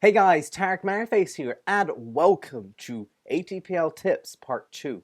Hey guys, Tarek Merryface here, and welcome to ATPL Tips Part 2.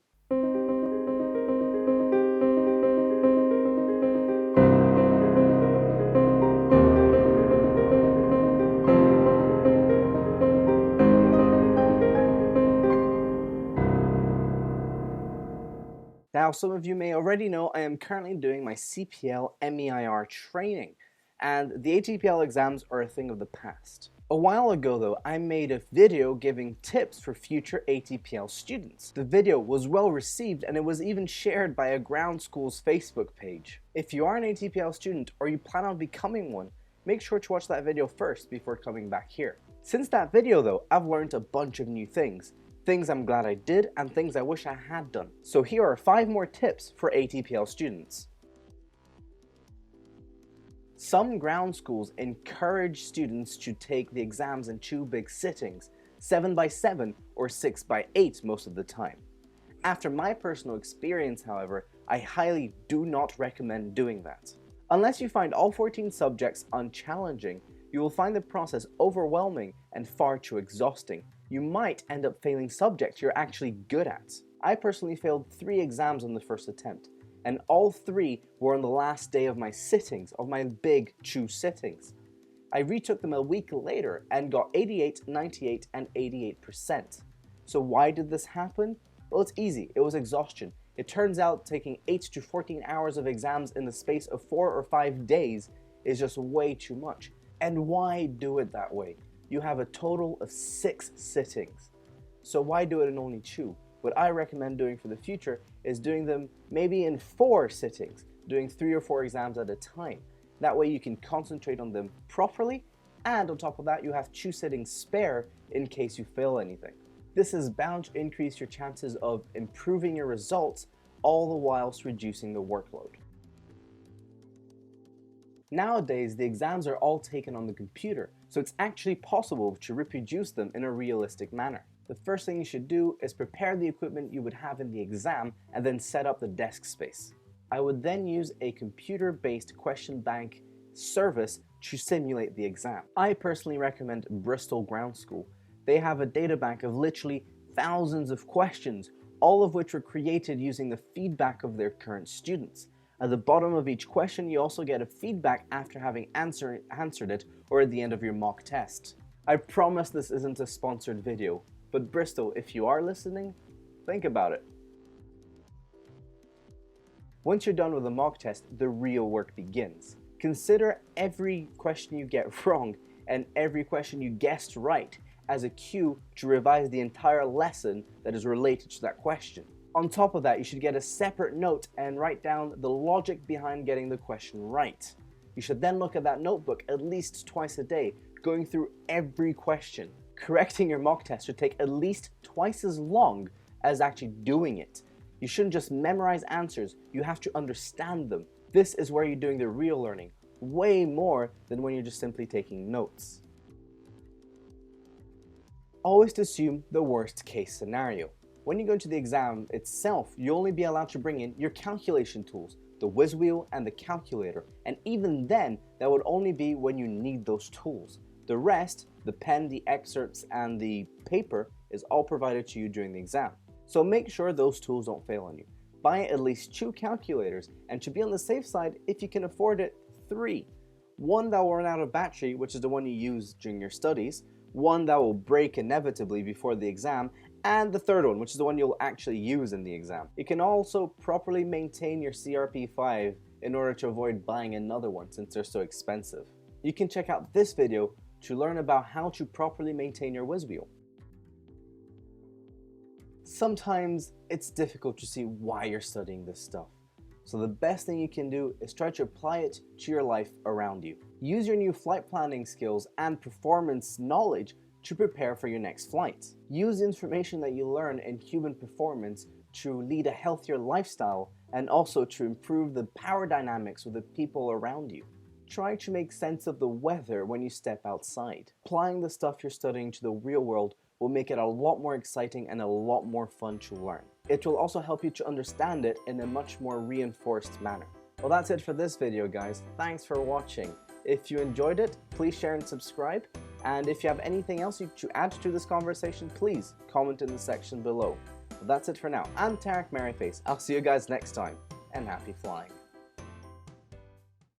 Now, some of you may already know I am currently doing my CPL MEIR training, and the ATPL exams are a thing of the past. A while ago though, I made a video giving tips for future ATPL students. The video was well received and it was even shared by a ground school's Facebook page. If you are an ATPL student or you plan on becoming one, make sure to watch that video first before coming back here. Since that video though, I've learned a bunch of new things. Things I'm glad I did and things I wish I had done. So here are 5 more tips for ATPL students. Some ground schools encourage students to take the exams in 2 big sittings, 7x7 or 6x8 most of the time. After my personal experience, however, I highly do not recommend doing that. Unless you find all 14 subjects unchallenging, you will find the process overwhelming and far too exhausting. You might end up failing subjects you're actually good at. I personally failed 3 exams on the first attempt, and all 3 were on the last day of my sittings, of my big 2 sittings. I retook them a week later and got 88, 98, and 88%. So why did this happen? Well, it's easy. It was exhaustion. It turns out taking 8 to 14 hours of exams in the space of 4 or 5 days is just way too much. And why do it that way? You have a total of 6 sittings. So why do it in only 2? What I recommend doing for the future is doing them maybe in 4 sittings, doing 3 or 4 exams at a time. That way you can concentrate on them properly, and on top of that you have 2 sittings spare in case you fail anything. This is bound to increase your chances of improving your results, all the whilst reducing the workload. Nowadays, the exams are all taken on the computer, so it's actually possible to reproduce them in a realistic manner. The first thing you should do is prepare the equipment you would have in the exam and then set up the desk space. I would then use a computer-based question bank service to simulate the exam. I personally recommend Bristol Ground School. They have a data bank of literally thousands of questions, all of which were created using the feedback of their current students. At the bottom of each question, you also get a feedback after having answered it or at the end of your mock test. I promise this isn't a sponsored video, but Bristol, if you are listening, think about it. Once you're done with the mock test, the real work begins. Consider every question you get wrong and every question you guessed right as a cue to revise the entire lesson that is related to that question. On top of that, you should get a separate note and write down the logic behind getting the question right. You should then look at that notebook at least twice a day, going through every question. Correcting your mock test should take at least twice as long as actually doing it. You shouldn't just memorize answers, you have to understand them. This is where you're doing the real learning, way more than when you're just simply taking notes. Always assume the worst case scenario. When you go into the exam itself, you'll only be allowed to bring in your calculation tools, the whiz wheel and the calculator, and even then, that would only be when you need those tools. The rest, the pen, the excerpts, and the paper, is all provided to you during the exam. So make sure those tools don't fail on you. Buy at least 2 calculators, and to be on the safe side, if you can afford it, 3. One that will run out of battery, which is the one you use during your studies, one that will break inevitably before the exam, and the third one, which is the one you'll actually use in the exam. You can also properly maintain your CRP5 in order to avoid buying another one since they're so expensive. You can check out this video to learn about how to properly maintain your whiz wheel. Sometimes it's difficult to see why you're studying this stuff. So the best thing you can do is try to apply it to your life around you. Use your new flight planning skills and performance knowledge to prepare for your next flight. Use the information that you learn in human performance to lead a healthier lifestyle and also to improve the power dynamics with the people around you. Try to make sense of the weather when you step outside. Applying the stuff you're studying to the real world will make it a lot more exciting and a lot more fun to learn. It will also help you to understand it in a much more reinforced manner. Well, that's it for this video, guys. Thanks for watching. If you enjoyed it, please share and subscribe, And if you have anything else to add to this conversation, please comment in the section below. But that's it for now. I'm Tarek Merryface. I'll see you guys next time, and happy flying.